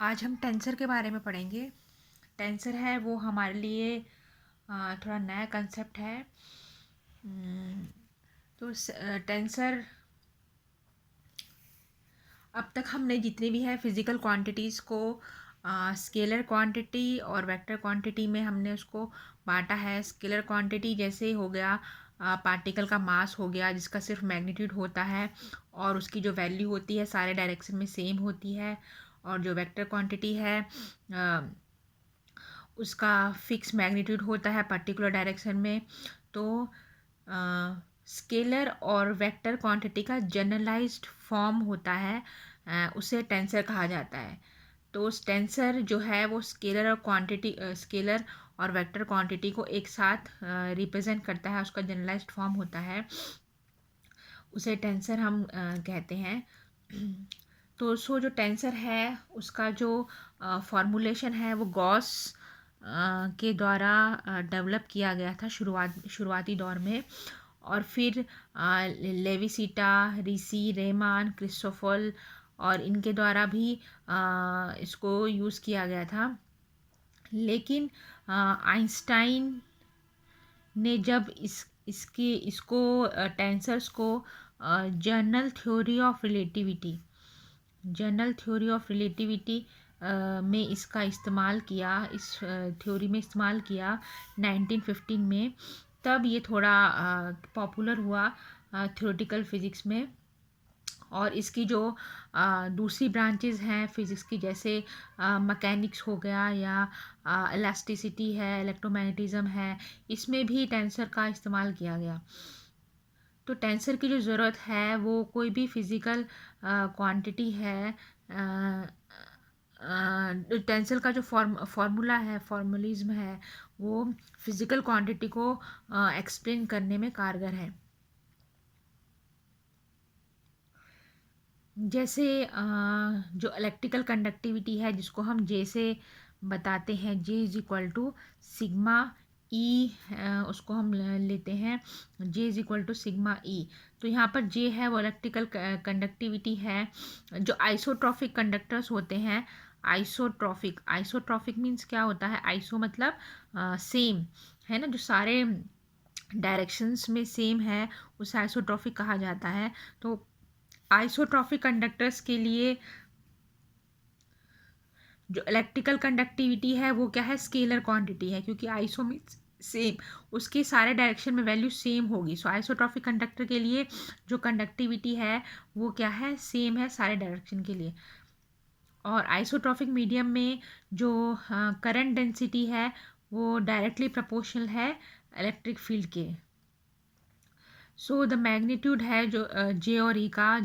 आज हम टेंसर के बारे में पढ़ेंगे। टेंसर है वो हमारे लिए थोड़ा नया कंसेप्ट है। तो टेंसर अब तक हमने जितनी भी है फिज़िकल क्वांटिटीज़ को स्केलर क्वांटिटी और वेक्टर क्वांटिटी में हमने उसको बांटा है। स्केलर क्वांटिटी जैसे हो गया पार्टिकल का मास हो गया जिसका सिर्फ मैग्नीट्यूड होता है और उसकी जो वैल्यू होती है सारे डायरेक्शन में सेम होती है। और जो वेक्टर क्वांटिटी है उसका फिक्स मैग्नीट्यूड होता है पर्टिकुलर डायरेक्शन में। तो स्केलर और वेक्टर क्वांटिटी का जनरलाइज्ड फॉर्म होता है, उसे टेंसर कहा जाता है। तो उस टेंसर जो है वो स्केलर और वेक्टर क्वांटिटी को एक साथ रिप्रेजेंट करता है, उसका जनरलाइज्ड फॉर्म होता है, उसे टेंसर हम कहते हैं। तो जो टेंसर है उसका जो फॉर्मूलेशन है वो गॉस के द्वारा डेवलप किया गया था शुरुआती दौर में। और फिर लेविसिटा, रिसी, रेमान, क्रिस्टोफल और इनके द्वारा भी इसको यूज़ किया गया था। लेकिन आइंस्टाइन ने जब इसको टेंसर्स को जनरल थ्योरी ऑफ रिलेटिविटी में इसका इस्तेमाल किया, इस थ्योरी में इस्तेमाल किया 1915 में, तब ये थोड़ा पॉपुलर हुआ थ्योरेटिकल फिज़िक्स में। और इसकी जो दूसरी ब्रांचेस हैं फिज़िक्स की, जैसे मैकेनिक्स हो गया या इलास्टिसिटी है, इलेक्ट्रोमैग्नेटिज्म है, इसमें भी टेंसर का इस्तेमाल किया गया। तो टेंसर की जो ज़रूरत है वो कोई भी फिज़िकल क्वांटिटी है, टेंसर का जो फॉर्मूला है, फॉर्मूलिज्म है, वो फिज़िकल क्वांटिटी को एक्सप्लेन करने में कारगर है। जैसे जो इलेक्ट्रिकल कंडक्टिविटी है जिसको हम जे से बताते हैं, J is equal to sigma E, उसको हम लेते हैं J is equal to sigma E. तो यहाँ पर जे है वो इलेक्ट्रिकल कंडक्टिविटी है। जो आइसोट्रॉफिक कंडक्टर्स होते हैं, आइसोट्रॉफिक मीन्स क्या होता है? आइसो मतलब सेम, है ना, जो सारे डायरेक्शंस में सेम है उसे आइसोट्रॉफिक कहा जाता है। तो आइसोट्रॉफिक कंडक्टर्स के लिए जो इलेक्ट्रिकल कंडक्टिविटी है वो क्या है? स्केलर क्वांटिटी है, क्योंकि आइसो मीन्स सेम, उसके सारे डायरेक्शन में वैल्यू सेम होगी। सो आइसोट्रॉफिक कंडक्टर के लिए जो कंडक्टिविटी है वो क्या है? सेम है सारे डायरेक्शन के लिए। और आइसोट्रॉफिक मीडियम में जो करंट डेंसिटी है वो डायरेक्टली प्रोपोर्शनल है इलेक्ट्रिक फील्ड के। सो द मैग्नीट्यूड है जो जे और ई का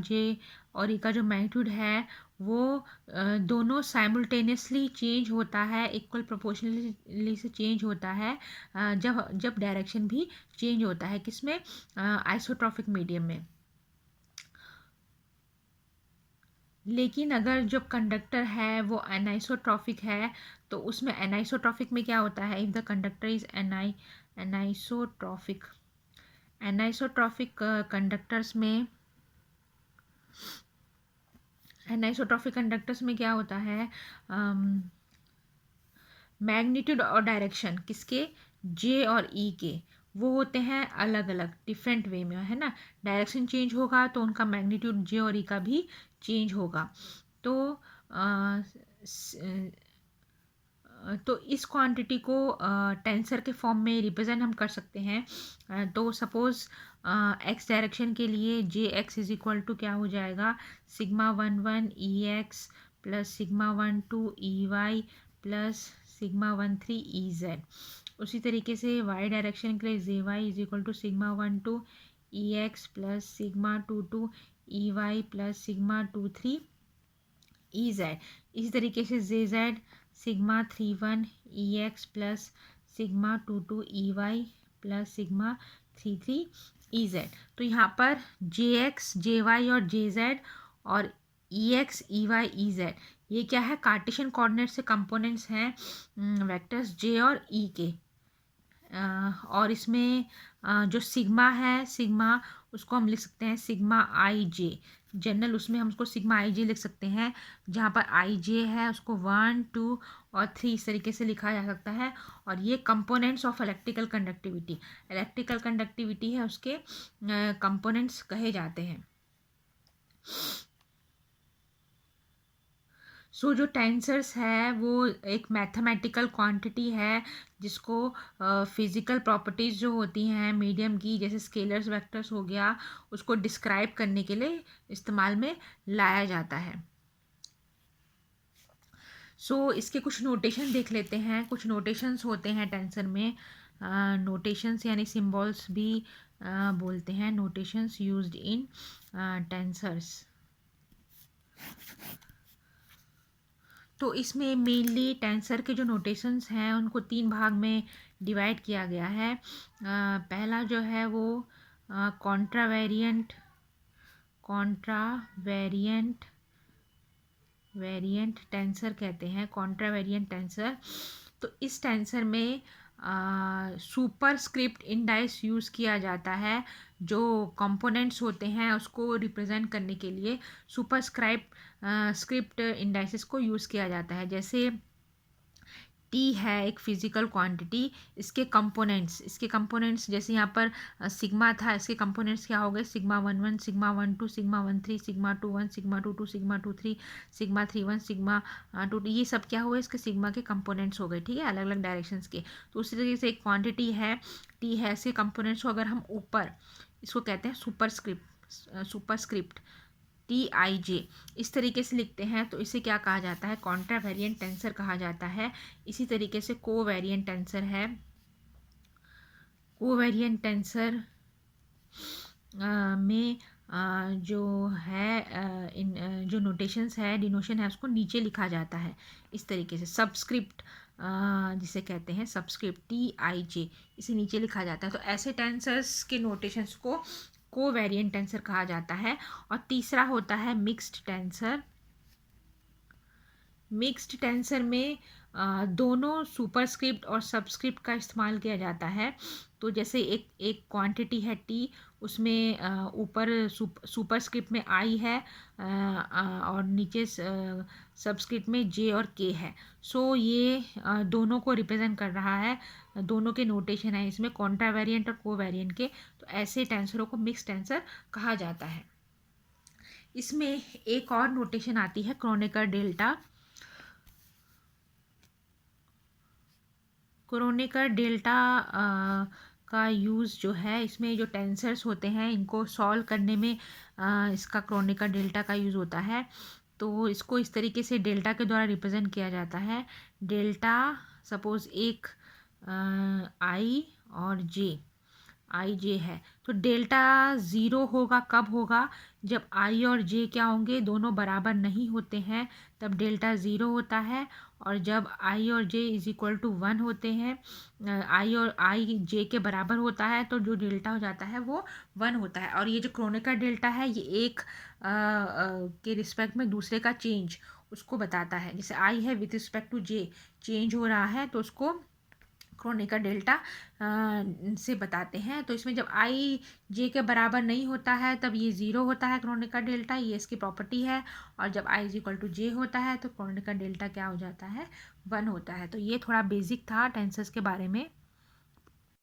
जो मैग्नीट्यूड है वो दोनों साइमल्टेनियसली चेंज होता है, इक्वल प्रोपोर्शनली से चेंज होता है जब जब डायरेक्शन भी चेंज होता है। किसमें? आइसोट्रॉफिक मीडियम में। लेकिन अगर जो कंडक्टर है वो एनाइसोट्रॉफिक है तो उसमें एनाइसोट्रॉफिक में क्या होता है? If the conductor is anisotropic anisotropic conductors में एनाइसोट्रॉफिक कंडक्टर्स में क्या होता है? मैग्नीट्यूड और डायरेक्शन किसके? जे और ई के, वो होते हैं अलग अलग, डिफरेंट वे में, है ना। डायरेक्शन चेंज होगा तो उनका मैग्नीट्यूड जे और ई का भी चेंज होगा। तो तो इस क्वांटिटी को टेंसर के फॉर्म में रिप्रेजेंट हम कर सकते हैं। तो सपोज एक्स डायरेक्शन के लिए J X is equal to क्या हो जाएगा? Sigma 1 1 E X plus sigma 1 2 E Y plus sigma 1 3 ई जेड। उसी तरीके से वाई डायरेक्शन के लिए J Y is equal to sigma 1 2 E X plus sigma 2 2 E Y plus sigma 2 3 E Z. इसी तरीके से J Z sigma 3 1 E X plus sigma 2 2 E Y plus sigma 3 3 ई z. तो यहाँ पर जे एक्स, जे Y और J Z और E X, E Y, E Z, ये क्या है? कार्टेशियन कोऑर्डिनेट से कंपोनेंट्स हैं वेक्टर्स जे और ई के। और इसमें जो सिग्मा है, सिग्मा उसको हम लिख सकते हैं सिग्मा आई जे। जनरल उसमें हम उसको सिग्मा आई जे लिख सकते हैं, जहाँ पर आई जे है उसको 1 2 और 3 इस तरीके से लिखा जा सकता है। और ये कंपोनेंट्स ऑफ इलेक्ट्रिकल कंडक्टिविटी है, उसके कंपोनेंट्स कहे जाते हैं। सो जो टेंसर्स है वो एक मैथमेटिकल क्वांटिटी है, जिसको फिजिकल प्रॉपर्टीज़ जो होती हैं मीडियम की, जैसे स्केलर्स वेक्टर्स हो गया, उसको डिस्क्राइब करने के लिए इस्तेमाल में लाया जाता है। सो इसके कुछ नोटेशन देख लेते हैं। कुछ नोटेशंस होते हैं टेंसर में, नोटेशंस यानी सिंबल्स भी बोलते हैं, नोटेशंस यूज्ड इन टेंसर्स। तो इसमें मेनली टेंसर के जो नोटेशंस हैं उनको 3 भाग में डिवाइड किया गया है। पहला जो है वो कॉन्ट्रावेरिएंट वेरिएंट टेंसर कहते हैं, कॉन्ट्रावेरिएंट टेंसर। तो इस टेंसर में सुपरस्क्रिप्ट इंडाइस यूज़ किया जाता है। जो कंपोनेंट्स होते हैं उसको रिप्रेजेंट करने के लिए स्क्रिप्ट इंडाइसेस को यूज़ किया जाता है। जैसे टी है एक फिजिकल क्वांटिटी, इसके कंपोनेंट्स जैसे यहाँ पर सिग्मा था, इसके कंपोनेंट्स क्या हो गए, sigma 1 1, sigma 1 2, sigma 1 3, sigma 2 1, sigma 2 2, sigma 2 3, sigma 3 1, sigma 2, ये सब क्या हुए, इसके सिग्मा के कंपोनेंट्स हो गए। ठीक है, अलग अलग डायरेक्शंस के। तो उसी तरीके से एक क्वांटिटी है टी है, इसके कंपोनेंट्स को अगर हम ऊपर, इसको कहते हैं सुपरस्क्रिप्ट टी आई जे इस तरीके से लिखते हैं, तो इसे क्या कहा जाता है, कॉन्ट्रावेरिएंट टेंसर कहा जाता है। इसी तरीके से कोवेरिएंट टेंसर है। कोवेरिएंट टेंसर में जो है जो नोटेशंस है, डिनोशन है, उसको नीचे लिखा जाता है इस तरीके से, सबस्क्रिप्ट जिसे कहते हैं, सबस्क्रिप्ट टी आई जे, इसे नीचे लिखा जाता है। तो ऐसे टेंसर्स के नोटेशंस को कोवेरिएंट टेंसर कहा जाता है। और तीसरा होता है मिक्स्ड टेंसर। मिक्स्ड टेंसर में दोनों सुपरस्क्रिप्ट और सबस्क्रिप्ट का इस्तेमाल किया जाता है। तो जैसे एक क्वांटिटी है टी, उसमें ऊपर सुपरस्क्रिप्ट में आई है और नीचे सबस्क्रिप्ट में जे और के है। सो ये दोनों को रिप्रेजेंट कर रहा है, दोनों के नोटेशन है इसमें, कॉन्ट्रावेरिएंट और कोवेरिएंट के। तो ऐसे टेंसरों को मिक्स टेंसर कहा जाता है। इसमें एक और नोटेशन आती है क्रोनेकर डेल्टा। क्रोनेकर डेल्टा का यूज़ जो है, इसमें जो टेंसर्स होते हैं इनको सॉल्व करने में इसका क्रोनेकर डेल्टा का यूज़ होता है। तो इसको इस तरीके से डेल्टा के द्वारा रिप्रेजेंट किया जाता है। डेल्टा सपोज एक आई और जे है, तो डेल्टा ज़ीरो होगा कब होगा, जब आई और जे क्या होंगे, दोनों बराबर नहीं होते हैं, तब डेल्टा ज़ीरो होता है। और जब आई और जे इज इक्वल टू 1 होते हैं, आई जे के बराबर होता है, तो जो डेल्टा हो जाता है वो 1 होता है। और ये जो क्रोनेकर डेल्टा है, ये एक के रिस्पेक्ट में दूसरे का चेंज उसको बताता है। जैसे आई है with respect to J change हो रहा है, तो उसको क्रोनेकर डेल्टा से बताते हैं। तो इसमें जब आई जे के बराबर नहीं होता है तब ये ज़ीरो होता है क्रोनेकर डेल्टा, ये इसकी प्रॉपर्टी है। और जब आई इज इक्वल टू जे होता है तो क्रोनेकर डेल्टा क्या हो जाता है, 1 होता है। तो ये थोड़ा बेसिक था टेंसर्स के बारे में।